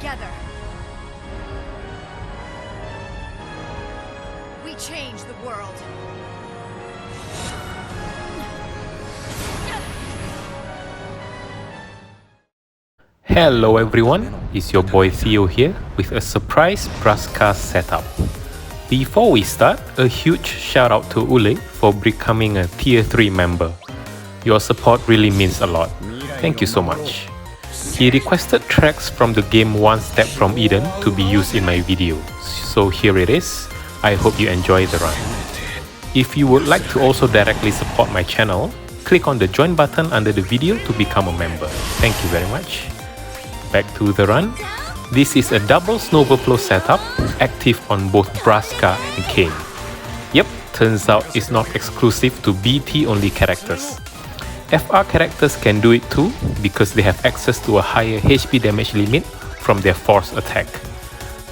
together. We change the world. Hello everyone, it's your boy Theo here with a surprise Braska setup. Before we start, a huge shout out to Ule for becoming a tier 3 member. Your support really means a lot. Thank you so much. He requested tracks from the game One Step from Eden to be used in my video, so here it is. I hope you enjoy the run. If you would like to also directly support my channel, click on the join button under the video to become a member. Thank you very much. Back to the run. This is a double Snowverflow setup, active on both Braska and Kain. Yep, turns out it's not exclusive to BT only characters. FR characters can do it too, because they have access to a higher HP damage limit from their force attack.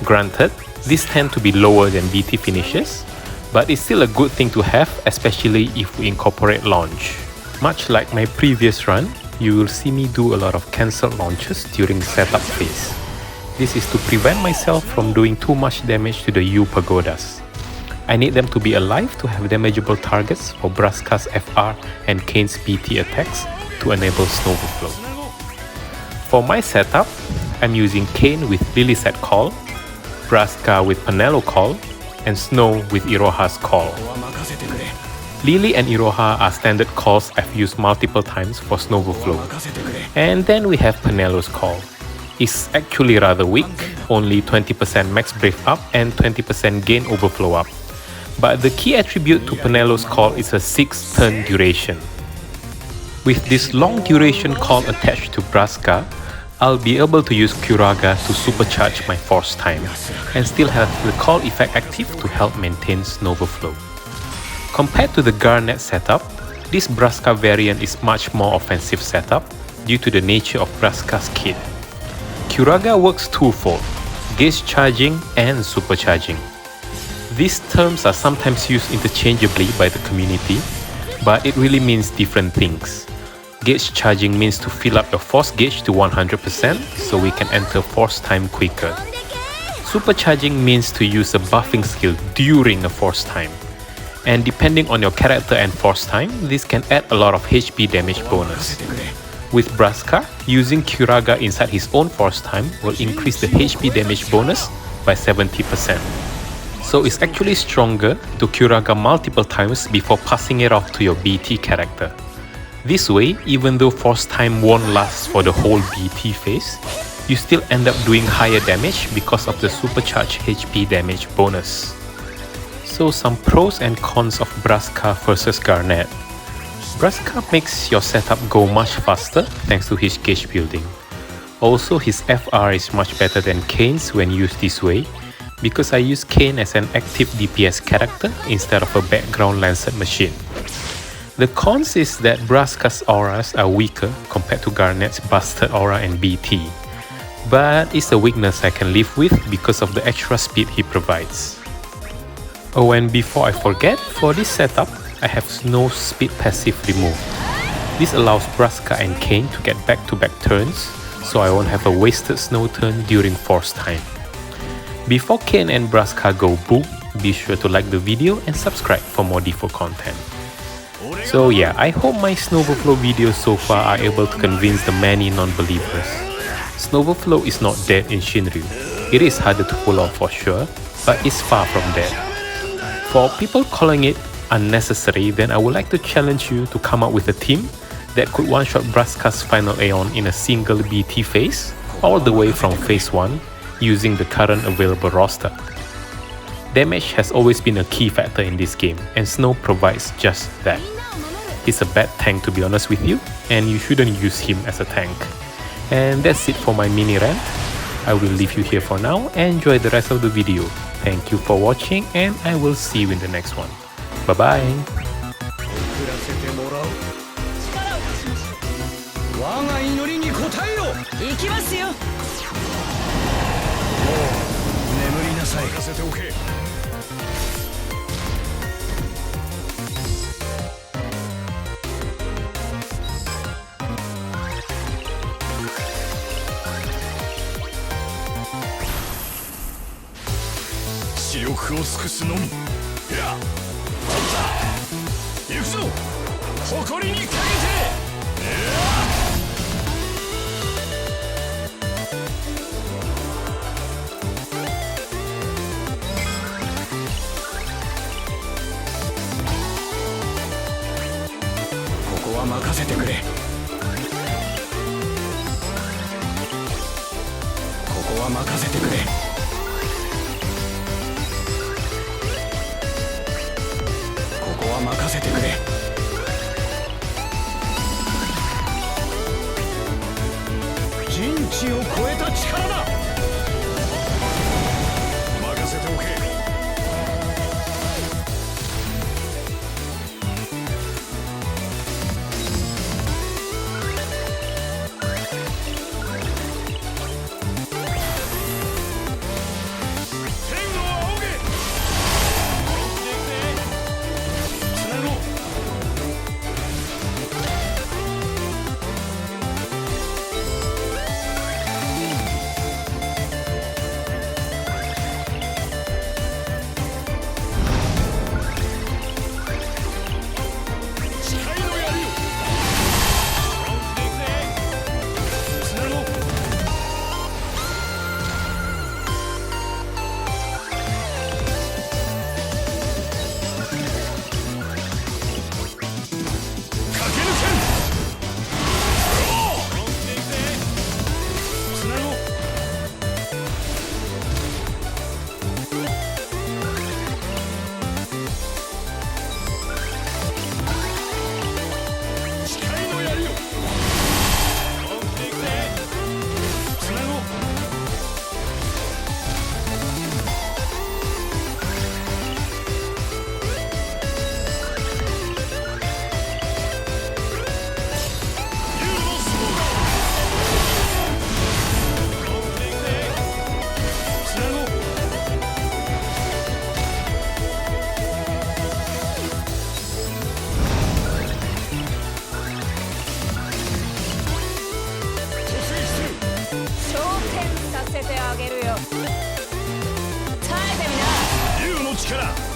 Granted, these tend to be lower than BT finishes, but it's still a good thing to have, especially if we incorporate launch. Much like my previous run, you will see me do a lot of cancelled launches during the setup phase. This is to prevent myself from doing too much damage to the Yu Pagodas. I need them to be alive to have damageable targets for Braska's FR and Kain's BT attacks to enable Snowverflow. For my setup, I'm using Kain with Lily's at Call, Braska with Penelo Call, and Snow with Iroha's Call. Lily and Iroha are standard calls I've used multiple times for Snowverflow. And then we have Penelo's call. It's actually rather weak, only 20% max brave up and 20% gain overflow up. But the key attribute to Penelo's call is a 6-turn duration. With this long duration call attached to Braska, I'll be able to use Curaga to supercharge my force time and still have the call effect active to help maintain Snowverflow. Compared to the Garnet setup, this Braska variant is much more offensive setup due to the nature of Braska's kit. Curaga works twofold, gauge charging and supercharging. These terms are sometimes used interchangeably by the community, but it really means different things. Gauge charging means to fill up your force gauge to 100% so we can enter force time quicker. Supercharging means to use a buffing skill during a force time. And depending on your character and force time, this can add a lot of HP damage bonus. With Braska, using Curaga inside his own force time will increase the HP damage bonus by 70%. So it's actually stronger to Curaga multiple times before passing it off to your BT character. This way, even though force time won't last for the whole BT phase, you still end up doing higher damage because of the supercharged HP damage bonus. So some pros and cons of Braska versus Garnet. Braska makes your setup go much faster thanks to his gauge building. Also, his FR is much better than Kain's when used this way, because I use Kain as an active DPS character instead of a background lancet machine. The cons is that Braska's auras are weaker compared to Garnet's busted aura and BT, but it's a weakness I can live with because of the extra speed he provides. Oh, and before I forget, for this setup, I have Snow Speed passive removed. This allows Braska and Kain to get back-to-back turns, so I won't have a wasted snow turn during force time. Before Kain and Braska go boom, be sure to like the video and subscribe for more defo content. So yeah, I hope my Snowverflow videos so far are able to convince the many non-believers. Snowverflow is not dead in SHINRYU. It is harder to pull off for sure, but it's far from dead. For people calling it unnecessary, then I would like to challenge you to come up with a team that could one-shot Braska's final Aeon in a single BT phase, all the way from phase 1, using the current available roster. Damage has always been a key factor in this game, and Snow provides just that. He's a bad tank to be honest with you, and you shouldn't use him as a tank. And that's it for my mini rant. I will leave you here for now and enjoy the rest of the video. Thank you for watching, and I will see you in the next one. Bye bye. 我が祈りに応えよ。行きますよ。もう眠りなさい。任せておけ。力を尽くすのみ。いや、取った。行くぞ、誇りにかけて。ここは任せてくれ。ここは任せてくれ。ここは任せてくれ。人知を超えた力だ。任せておけ。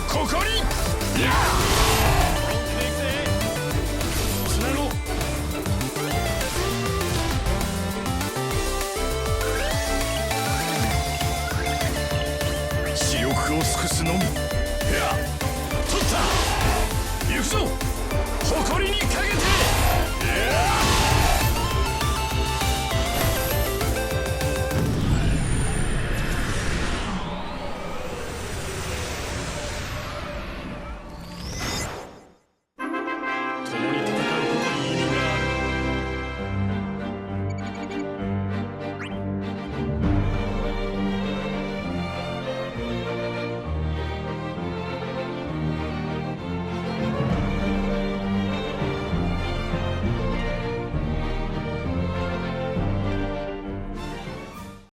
ここに。つなごう。死力を尽くすのみ。いや、取った。行くぞ、誇りにかけて。いや、共に